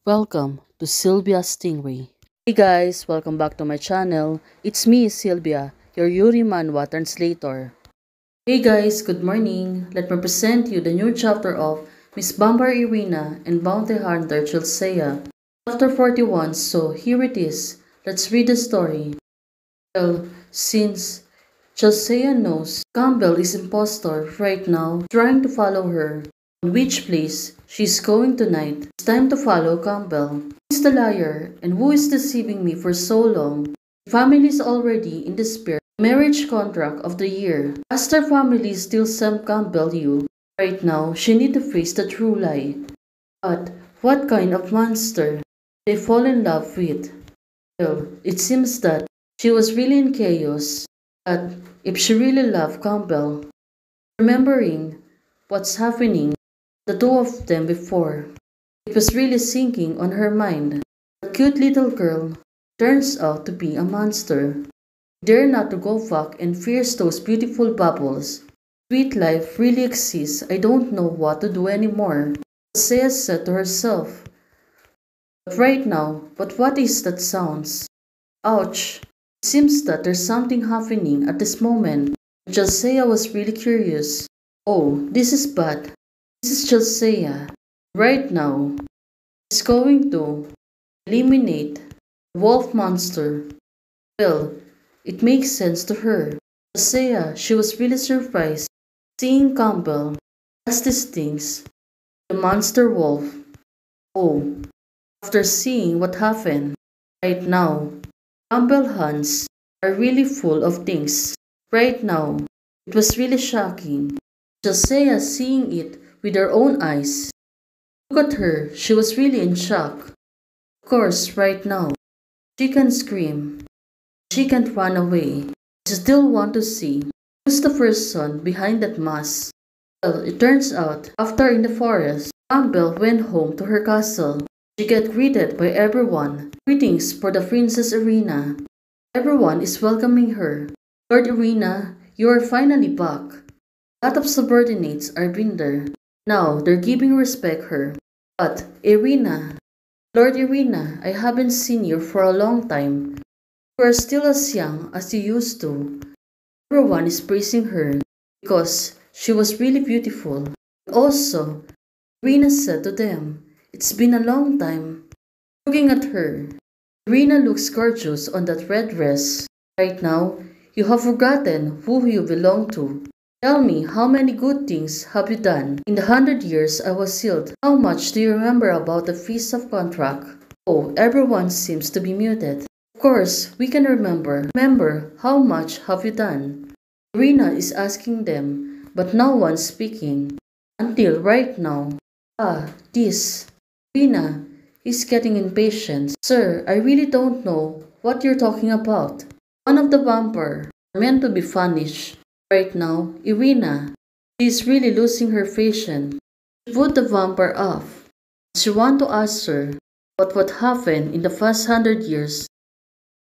Welcome to Sylvia Stingray. Hey guys, welcome back to my channel. It's me, Sylvia, your Yuri Manhwa translator. Hey guys, good morning. Let me present you the new chapter of Miss Bumper Irina and Bounty Hunter Chelsea. Chapter 41, so here it is. Let's read the story. Well, since Chelsea knows Campbell is impostor right now, trying to follow her. On which place she's going tonight. It's time to follow Campbell. Who is the liar and who is deceiving me for so long? The family is already in despair. Marriage contract of the year. Astor family still Sam Campbell you. Right now, she need to face the true lie. But what kind of monster they fall in love with? Well, it seems that she was really in chaos. But if she really loved Campbell, remembering what's happening the two of them before, it was really sinking on her mind. The cute little girl turns out to be a monster. Dare not to go back and fierce those beautiful bubbles. Sweet life really exists. I don't know what to do anymore. Saya said to herself. But right now, but what is that sounds? Ouch. It seems that there's something happening at this moment. Josiah was really curious. Oh, this is bad. This is Josiah. Right now, he's going to eliminate the wolf monster. Well, it makes sense to her. Josiah, she was really surprised seeing Campbell as these things. The monster wolf. Oh, after seeing what happened right now, Campbell hunts are really full of things. Right now, it was really shocking. Josiah seeing it with her own eyes. Look at her, she was really in shock. Of course, right now, she can scream. She can't run away. She still want to see who's the person behind that mask. Well, it turns out, after in the forest, Campbell went home to her castle. She get greeted by everyone. Greetings for the Princess Irina. Everyone is welcoming her. Lord Irina, you are finally back. A lot of subordinates are been there. Now they're giving respect her. But Irina, Lord Irina, I haven't seen you for a long time. You are still as young as you used to. Everyone is praising her because she was really beautiful. Also, Irina said to them, it's been a long time. Looking at her, Irina looks gorgeous on that red dress. Right now, you have forgotten who you belong to. Tell me, how many good things have you done in the 100 years I was sealed? How much do you remember about the Feast of Contract? Oh, everyone seems to be muted. Of course, we can remember. Remember, how much have you done? Irina is asking them, but no one's speaking. Until right now. Ah, this. Irina is getting impatient. Sir, I really don't know what you're talking about. One of the vampire are meant to be punished. Right now, Irina, she is really losing her patience. She put the vampire off. She want to ask her about what happened in the past 100 years.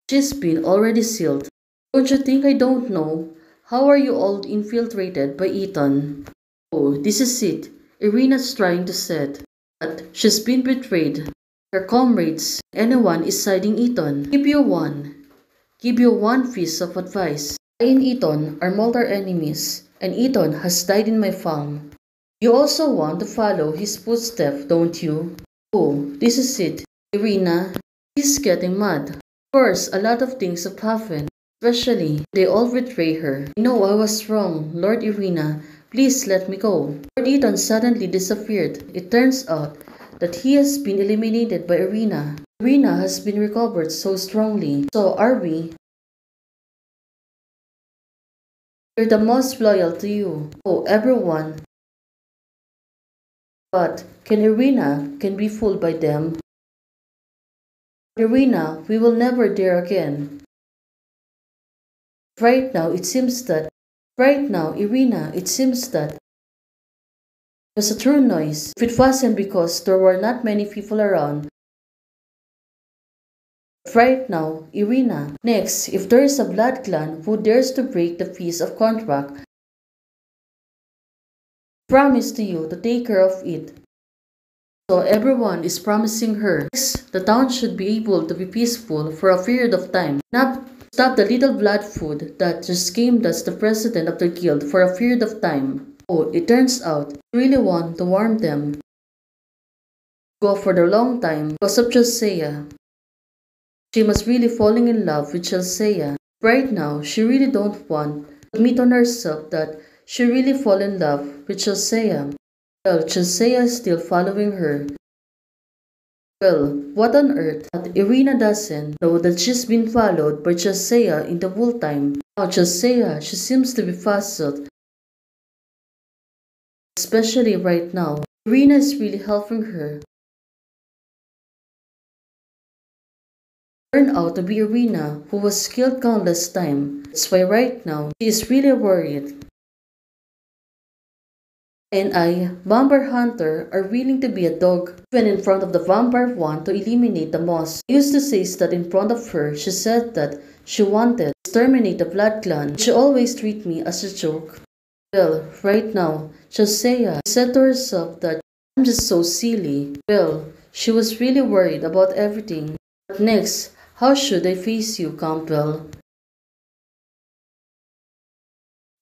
She's been already sealed. Don't you think I don't know? How are you all infiltrated by Ethan? Oh, this is it. Irina's trying to say that she's been betrayed. Her comrades, anyone is siding Ethan. Give you one piece of advice. I and Ethan are mortal enemies, and Ethan has died in my farm. You also want to follow his footsteps, don't you? Oh, this is it. Irina is getting mad. Of course, a lot of things have happened. Especially, they all betray her. I know I was wrong, Lord Irina. Please let me go. Lord Ethan suddenly disappeared. It turns out that he has been eliminated by Irina. Irina has been recovered so strongly. So are we? We're the most loyal to you. Oh, everyone. But can Irina can be fooled by them? Irina, we will never dare again. Right now, it seems that. Right now, Irina, it seems that it was a true noise. If it wasn't because there were not many people around. Right now, Irina. Next, if there is a blood clan who dares to break the peace of contract, promise to you to take care of it. So everyone is promising her the town should be able to be peaceful for a period of time. Not stop the little bloodfoot that just came as the president of the guild for a period of time. Oh, it turns out she really want to warn them. Go for the long time because of Josiah. She must really falling in love with Josiah. Right now, she really don't want to admit on herself that she really fall in love with Josiah. Well, Josiah is still following her. Well, what on earth? But Irina doesn't know that she's been followed by Josiah in the whole time. Now Josiah, she seems to be puzzled. Especially right now. Irina is really helping her. Turned out to be Irina, who was killed countless times. That's why right now, she is really worried. And I, Vampire Hunter, are willing to be a dog, even in front of the vampire one to eliminate the moss. I used to say that in front of her, she said that she wanted to exterminate the Blood Clan. She always treat me as a joke. Well, right now, Josiah said to herself that I'm just so silly. Well, she was really worried about everything. But next, how should I face you, Campbell?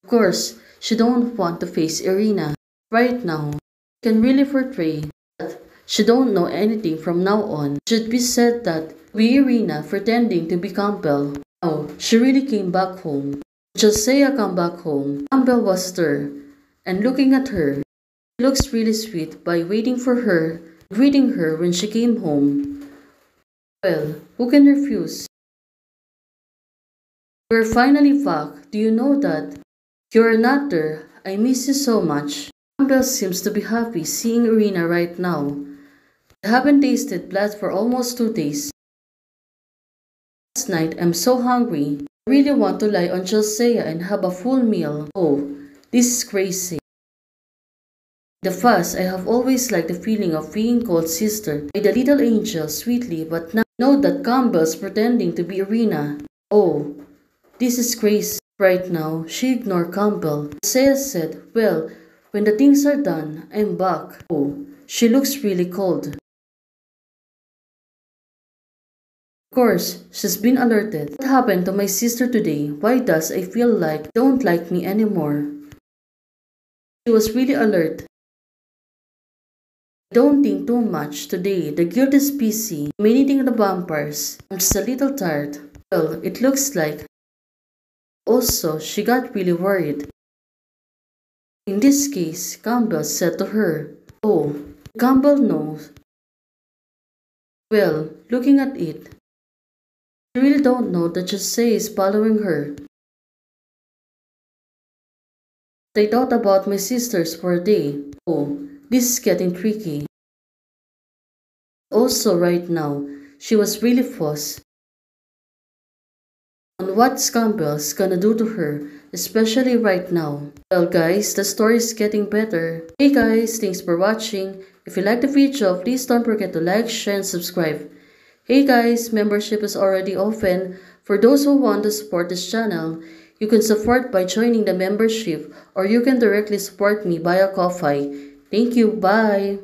Of course, she don't want to face Irina. Right now, she can really portray that she don't know anything from now on. It should be said that we Irina pretending to be Campbell. Now, she really came back home. Josiah come back home. Campbell was there, and looking at her, she looks really sweet by waiting for her, greeting her when she came home. Well, who can refuse? You're finally back. Do you know that? You're not there. I miss you so much. Campbell seems to be happy seeing Irina right now. I haven't tasted blood for almost 2 days. Last night, I'm so hungry. I really want to lie on Josiah and have a full meal. Oh, this is crazy. The fuss, I have always liked the feeling of being called sister by the little angel sweetly, but now I know that Campbell's pretending to be Irina. Oh, this is crazy. Right now, she ignored Campbell. Josiah said, well, when the things are done, I'm back. Oh, she looks really cold. Of course, she's been alerted. What happened to my sister today? Why does I feel like don't like me anymore? She was really alert. Don't think too much today. The guild is busy eliminating the vampires. I'm just a little tired. Well, it looks like. Also, she got really worried. In this case, Campbell said to her, oh, Campbell knows. Well, looking at it, she really don't know that Jose is following her. They thought about my sisters for a day. Oh, this is getting tricky. Also, right now, she was really fussed on what Campbell's gonna do to her, especially right now. Well guys, the story is getting better. Hey guys, thanks for watching. If you like the video, please don't forget to like, share, and subscribe. Hey guys, membership is already open. For those who want to support this channel, you can support by joining the membership or you can directly support me via Ko-Fi. Thank you, bye!